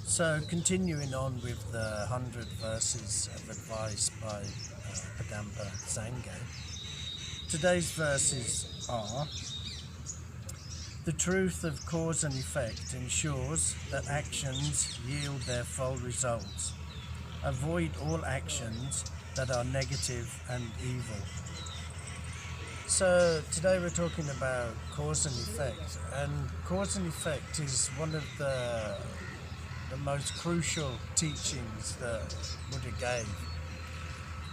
So, continuing on with the 100 verses of advice by Padampa Sangye, today's verses are: the truth of cause and effect ensures that actions yield their full results. Avoid all actions that are negative and evil. So today we're talking about cause and effect, and cause and effect is one of the most crucial teachings that Buddha gave.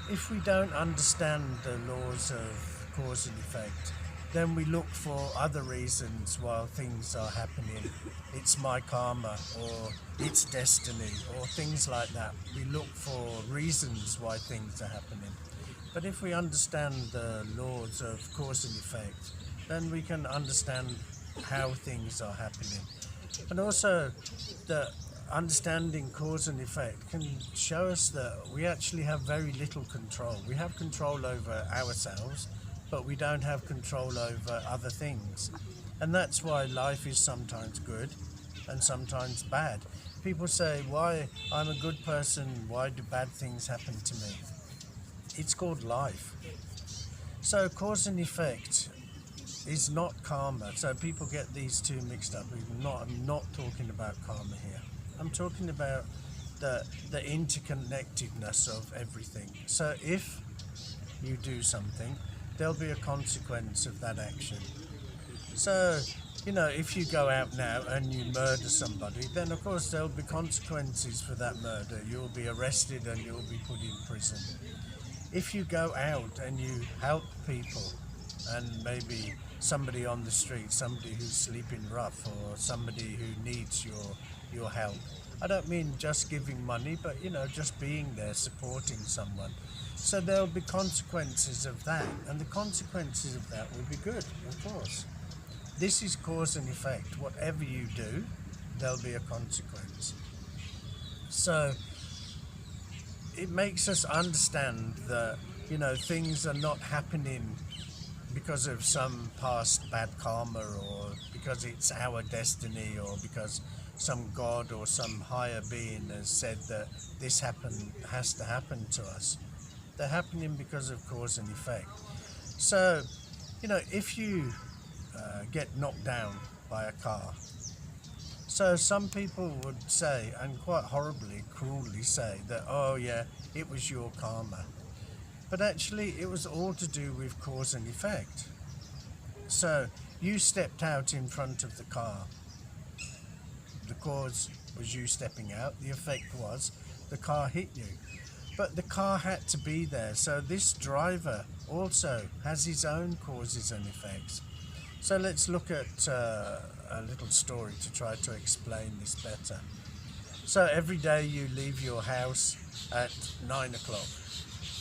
If we don't understand the laws of cause and effect, then we look for other reasons why things are happening. It's my karma, or it's destiny, or things like that. We look for reasons why things are happening. But if we understand the laws of cause and effect, then we can understand how things are happening. And also, the understanding cause and effect can show us that we actually have very little control. We have control over ourselves, but we don't have control over other things. And that's why life is sometimes good and sometimes bad. People say, why I'm a good person, why do bad things happen to me? It's called life. So cause and effect is not karma. So people get these two mixed up. I'm not talking about karma here. I'm talking about the interconnectedness of everything. So if you do something, there'll be a consequence of that action. So, if you go out now and you murder somebody, then of course there'll be consequences for that murder. You'll be arrested and you'll be put in prison. If you go out and you help people, and maybe somebody on the street, somebody who's sleeping rough, or somebody who needs your help. I don't mean just giving money, but just being there, supporting someone. So there'll be consequences of that, and the consequences of that will be good, of course. This is cause and effect. Whatever you do, there'll be a consequence. So it makes us understand that things are not happening because of some past bad karma, or because it's our destiny, or because some god or some higher being has said that this has to happen to us. They're happening because of cause and effect. So, if you get knocked down by a car, so some people would say, and quite horribly, cruelly say, that, oh yeah, it was your karma. But actually, it was all to do with cause and effect. So, you stepped out in front of the car. The cause was you stepping out. The effect was the car hit you. But the car had to be there. So this driver also has his own causes and effects. So let's look at a little story to try to explain this better. So every day you leave your house at 9 o'clock.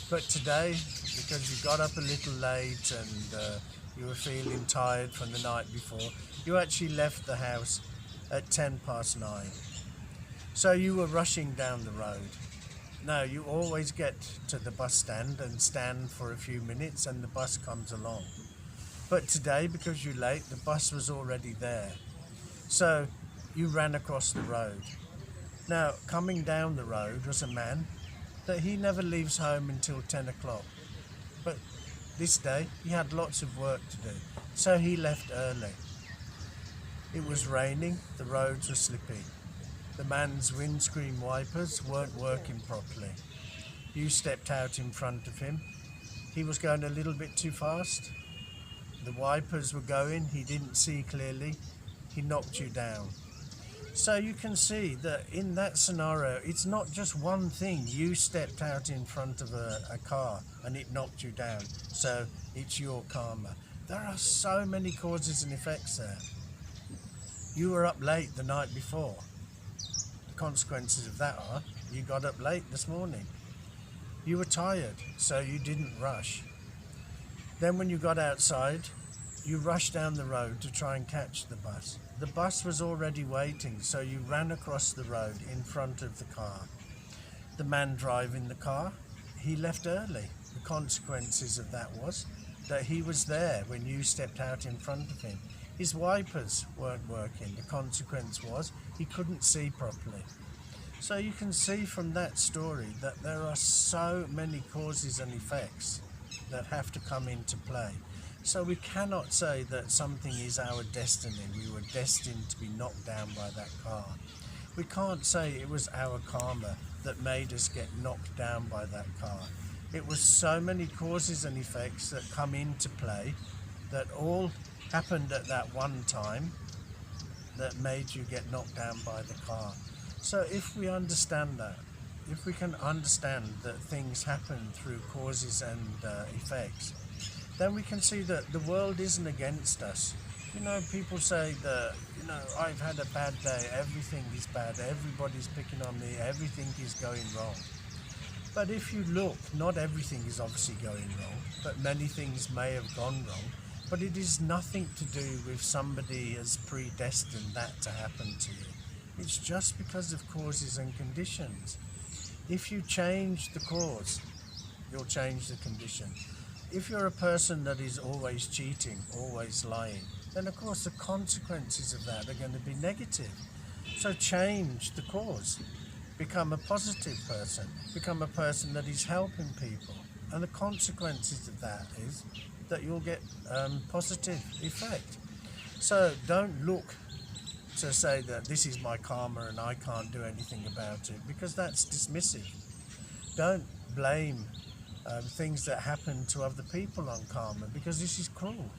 But today, because you got up a little late and you were feeling tired from the night before, you actually left the house at 10 past 9. So you were rushing down the road. Now, you always get to the bus stand and stand for a few minutes and the bus comes along. But today, because you're late, the bus was already there. So you ran across the road. Now, coming down the road was a man that he never leaves home until 10 o'clock. But this day, he had lots of work to do. So he left early. It was raining, the roads were slippy. The man's windscreen wipers weren't working properly. You stepped out in front of him. He was going a little bit too fast. The wipers were going, he didn't see clearly. He knocked you down. So you can see that in that scenario, it's not just one thing. You stepped out in front of a car and it knocked you down. So it's your karma. There are so many causes and effects there. You were up late the night before. The consequences of that are you got up late this morning. You were tired, so you didn't rush. Then when you got outside, you rushed down the road to try and catch the bus. The bus was already waiting, so you ran across the road in front of the car. The man driving the car, he left early. The consequences of that was that he was there when you stepped out in front of him. His wipers weren't working. The consequence was he couldn't see properly. So you can see from that story that there are so many causes and effects that have to come into play. So we cannot say that something is our destiny. We were destined to be knocked down by that car. We can't say it was our karma that made us get knocked down by that car. It was so many causes and effects that come into play that all happened at that one time that made you get knocked down by the car. So if we understand that, if we can understand that things happen through causes and effects, then we can see that the world isn't against us. You know, people say that, you know, I've had a bad day, everything is bad, everybody's picking on me, everything is going wrong. But if you look, not everything is obviously going wrong, but many things may have gone wrong. But it is nothing to do with somebody has predestined that to happen to you. It's just because of causes and conditions. If you change the cause, you'll change the condition. If you're a person that is always cheating, always lying, then of course the consequences of that are going to be negative. So change the cause. Become a positive person. Become a person that is helping people. And the consequences of that is that you'll get positive effect. So don't look to say that this is my karma and I can't do anything about it, because that's dismissive. Don't blame things that happen to other people on karma, because this is cruel.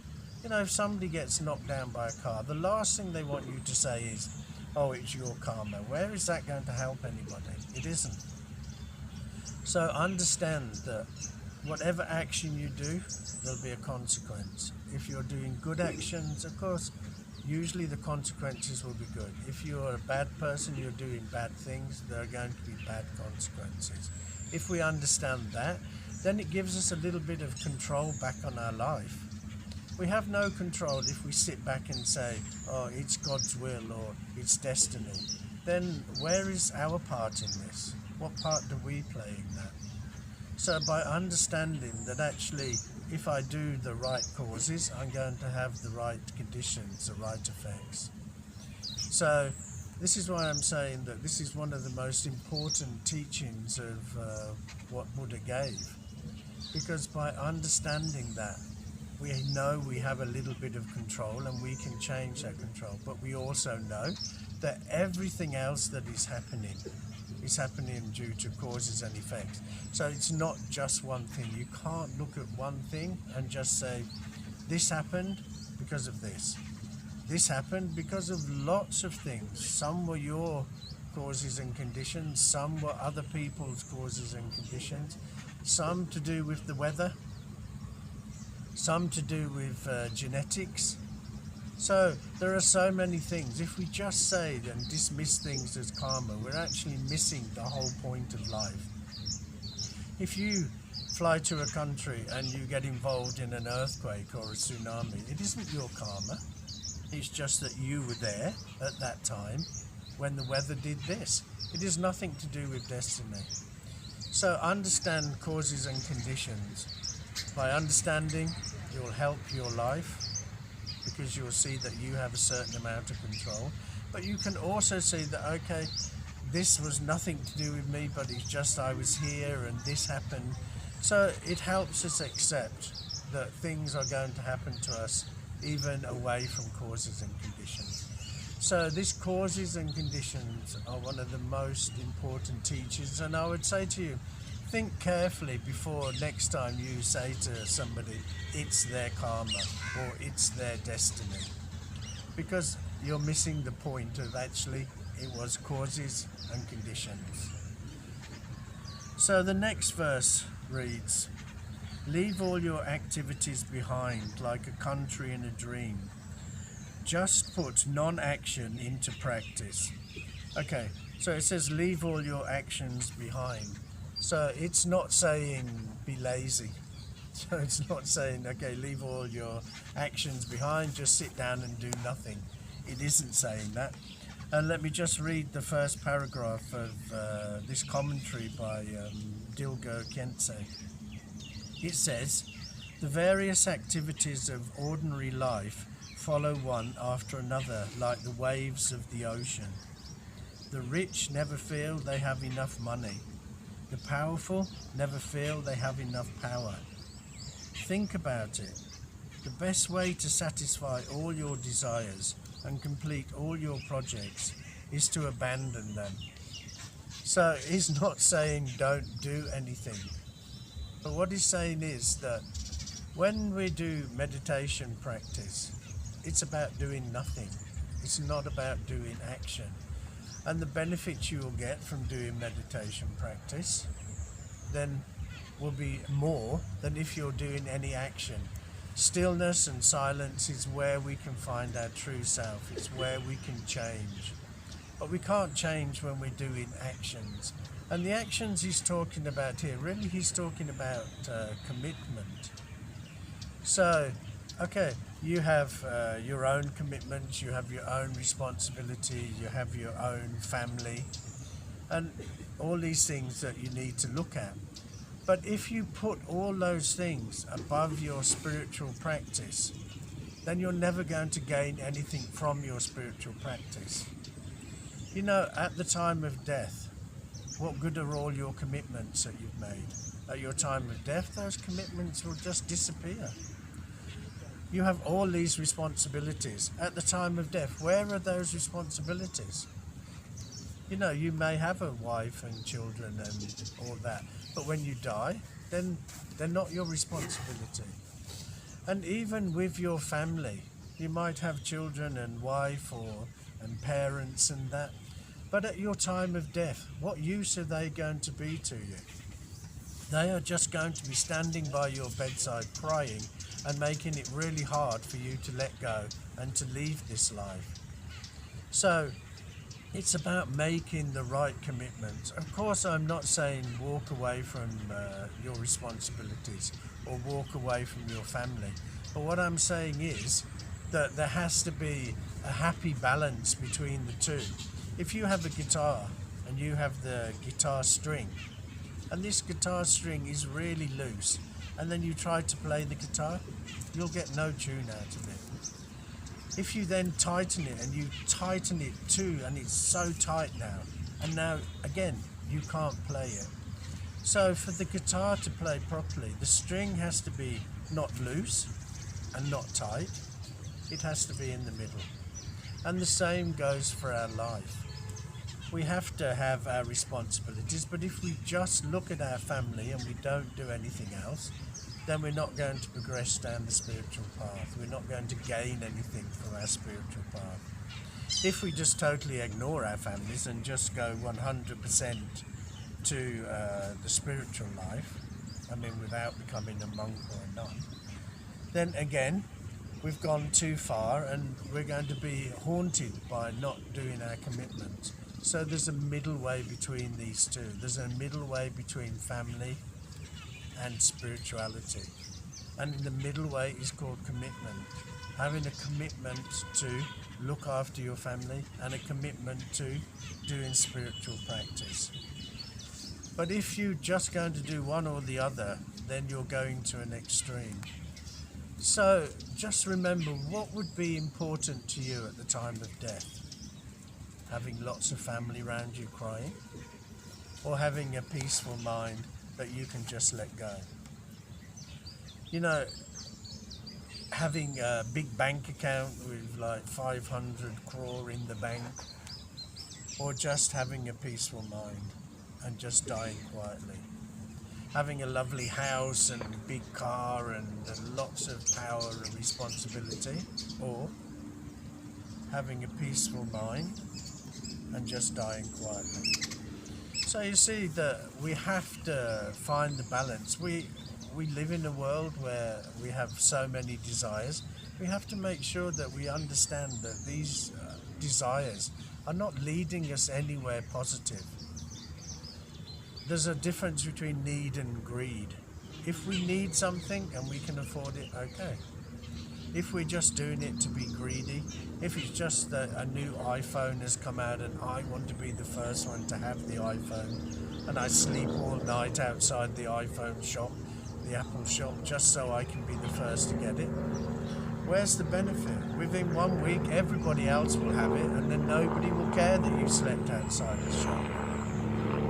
You know, if somebody gets knocked down by a car, the last thing they want you to say is, oh, it's your karma. Where is that going to help anybody? It isn't. So understand that whatever action you do, there'll be a consequence. If you're doing good actions, of course, usually the consequences will be good. If you're a bad person, you're doing bad things, there are going to be bad consequences. If we understand that, then it gives us a little bit of control back on our life. We have no control if we sit back and say, oh, it's God's will or it's destiny. Then where is our part in this? What part do we play in that? So by understanding that actually, if I do the right causes, I'm going to have the right conditions, the right effects. So this is why I'm saying that this is one of the most important teachings of what Buddha gave. Because by understanding that, we know we have a little bit of control and we can change that control. But we also know that everything else that is happening due to causes and effects. So it's not just one thing. You can't look at one thing and just say, this happened because of this. This happened because of lots of things. Some were your causes and conditions, some were other people's causes and conditions, some to do with the weather, some to do with genetics. So there are so many things. If we just say and dismiss things as karma, we're actually missing the whole point of life. If you fly to a country and you get involved in an earthquake or a tsunami, it isn't your karma. It's just that you were there at that time when the weather did this. It has nothing to do with destiny. So understand causes and conditions. By understanding, you'll help your life, because you'll see that you have a certain amount of control. But you can also see that, okay, this was nothing to do with me, but it's just I was here and this happened. So it helps us accept that things are going to happen to us even away from causes and conditions. So these causes and conditions are one of the most important teachings, and I would say to you, think carefully before next time you say to somebody, it's their karma or it's their destiny. Because you're missing the point of actually it was causes and conditions. So the next verse reads, leave all your activities behind like a country in a dream. Just put non-action into practice. Okay, so it says leave all your actions behind. So it's not saying be lazy. So it's not saying, okay, leave all your actions behind, just sit down and do nothing. It isn't saying that. And let me just read the first paragraph of this commentary by Dilgo Khyentse. It says, the various activities of ordinary life follow one after another like the waves of the ocean. The rich never feel they have enough money. The powerful never feel they have enough power. Think about it. The best way to satisfy all your desires and complete all your projects is to abandon them. So he's not saying don't do anything. But what he's saying is that when we do meditation practice, it's about doing nothing. It's not about doing action. And the benefits you will get from doing meditation practice then will be more than if you're doing any action. Stillness and silence is where we can find our true self. It's where we can change. But we can't change when we're doing actions. And the actions he's talking about here, really he's talking about commitment. So, okay, you have your own commitments, you have your own responsibility, you have your own family, and all these things that you need to look at. But if you put all those things above your spiritual practice, then you're never going to gain anything from your spiritual practice. You know, at the time of death, what good are all your commitments that you've made? At your time of death, those commitments will just disappear. You have all these responsibilities. At the time of death, where are those responsibilities? You know, you may have a wife and children and all that, but when you die, then they're not your responsibility. And even with your family, you might have children and wife and parents and that, but at your time of death, what use are they going to be to you? They are just going to be standing by your bedside crying and making it really hard for you to let go and to leave this life. So it's about making the right commitments. Of course, I'm not saying walk away from your responsibilities or walk away from your family. But what I'm saying is that there has to be a happy balance between the two. If you have a guitar and you have the guitar string, and this guitar string is really loose, and then you try to play the guitar, you'll get no tune out of it. If you then tighten it, and you tighten it too, and it's so tight now, and now again you can't play it. So for the guitar to play properly, the string has to be not loose and not tight. It has to be in the middle. And the same goes for our life. We have to have our responsibilities, but if we just look at our family and we don't do anything else, then we're not going to progress down the spiritual path. We're not going to gain anything from our spiritual path. If we just totally ignore our families and just go 100% to the spiritual life, I mean without becoming a monk or a nun, then again we've gone too far and we're going to be haunted by not doing our commitment. So there's a middle way between these two. There's a middle way between family and spirituality. And the middle way is called commitment. Having a commitment to look after your family and a commitment to doing spiritual practice. But if you're just going to do one or the other, then you're going to an extreme. So just remember, what would be important to you at the time of death? Having lots of family around you crying, or having a peaceful mind that you can just let go? You know, having a big bank account with like 500 crore in the bank, or just having a peaceful mind and just dying quietly. Having a lovely house and a big car and lots of power and responsibility, or having a peaceful mind and just dying quietly. So you see that we have to find the balance. We live in a world where we have so many desires. We have to make sure that we understand that these desires are not leading us anywhere positive. There's a difference between need and greed. If we need something and we can afford it, okay. If we're just doing it to be greedy, if it's just that a new iPhone has come out and I want to be the first one to have the iPhone, and I sleep all night outside the iPhone shop, the Apple shop, just so I can be the first to get it, Where's the benefit? Within 1 week, everybody else will have it, and then nobody will care that you slept outside the shop.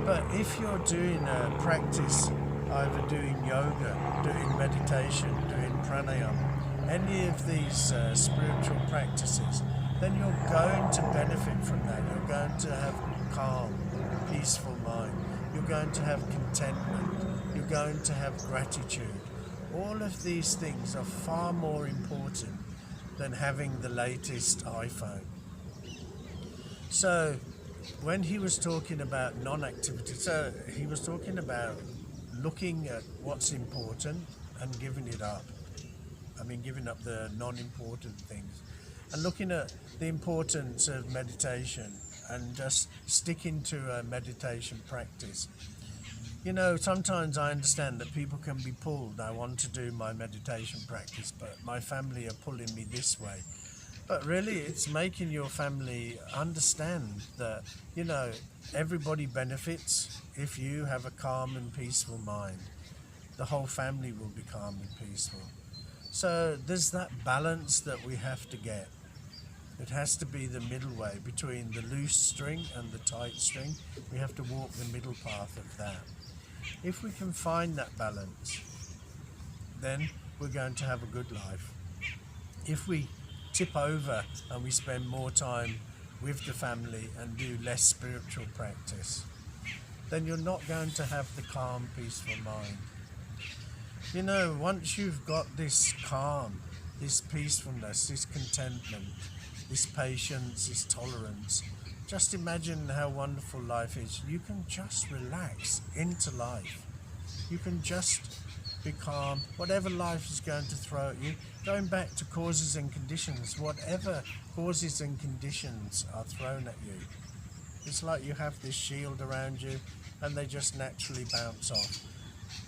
But if you're doing a practice, either doing yoga, doing meditation, doing pranayama, any of these spiritual practices, then you're going to benefit from that. You're going to have calm, peaceful mind. You're going to have contentment. You're going to have gratitude. All of these things are far more important than having the latest iPhone. So when he was talking about non-activity, so he was talking about looking at what's important and giving it up. I mean, giving up the non-important things. And looking at the importance of meditation and just sticking to a meditation practice. You know, sometimes I understand that people can be pulled. I want to do my meditation practice, but my family are pulling me this way. But really, it's making your family understand that, you know, everybody benefits if you have a calm and peaceful mind. The whole family will be calm and peaceful. So there's that balance that we have to get. It has to be the middle way between the loose string and the tight string. We have to walk the middle path of that. If we can find that balance, then we're going to have a good life. If we tip over and we spend more time with the family and do less spiritual practice, then you're not going to have the calm, peaceful mind. You know, once you've got this calm, this peacefulness, this contentment, this patience, this tolerance, just imagine how wonderful life is. You can just relax into life. You can just be calm. Whatever life is going to throw at you, going back to causes and conditions, whatever causes and conditions are thrown at you, it's like you have this shield around you and they just naturally bounce off.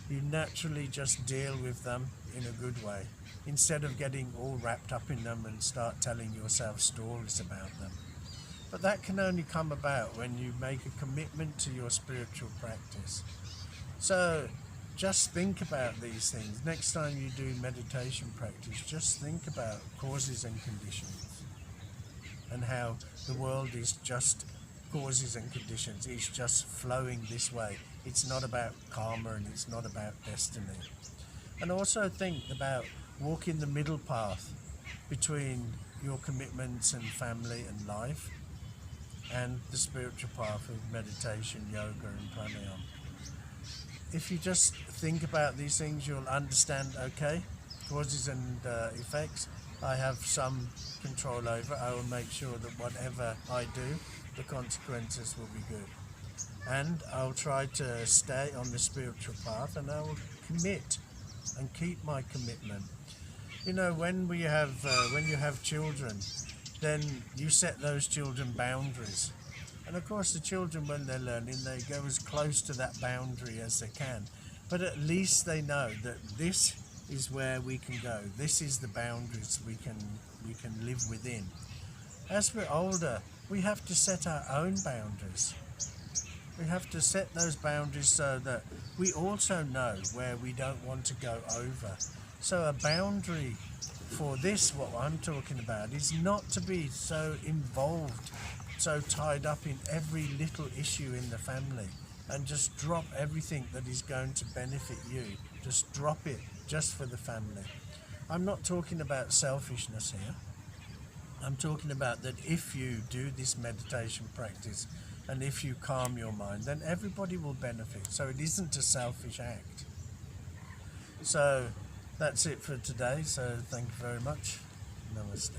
You naturally just deal with them in a good way, instead of getting all wrapped up in them and start telling yourself stories about them. But that can only come about when you make a commitment to your spiritual practice. So just think about these things. Next time you do meditation practice, just think about causes and conditions and how the world is just causes and conditions. It's just flowing this way. It's not about karma and it's not about destiny. And also think about walking the middle path between your commitments and family and life and the spiritual path of meditation, yoga and pranayama. If you just think about these things, you'll understand, okay, causes and effects, I have some control over. I will make sure that whatever I do, the consequences will be good. And I'll try to stay on the spiritual path and I will commit and keep my commitment. You know, when you have children, then you set those children boundaries. And of course the children, when they're learning, they go as close to that boundary as they can. But at least they know that this is where we can go. This is the boundaries we can live within. As we're older, we have to set our own boundaries. We have to set those boundaries so that we also know where we don't want to go over. So a boundary for this, what I'm talking about, is not to be so involved, so tied up in every little issue in the family, and just drop everything that is going to benefit you. Just drop it just for the family. I'm not talking about selfishness here. I'm talking about that if you do this meditation practice and if you calm your mind, then everybody will benefit. So it isn't a selfish act. So that's it for today. So thank you very much. Namaste.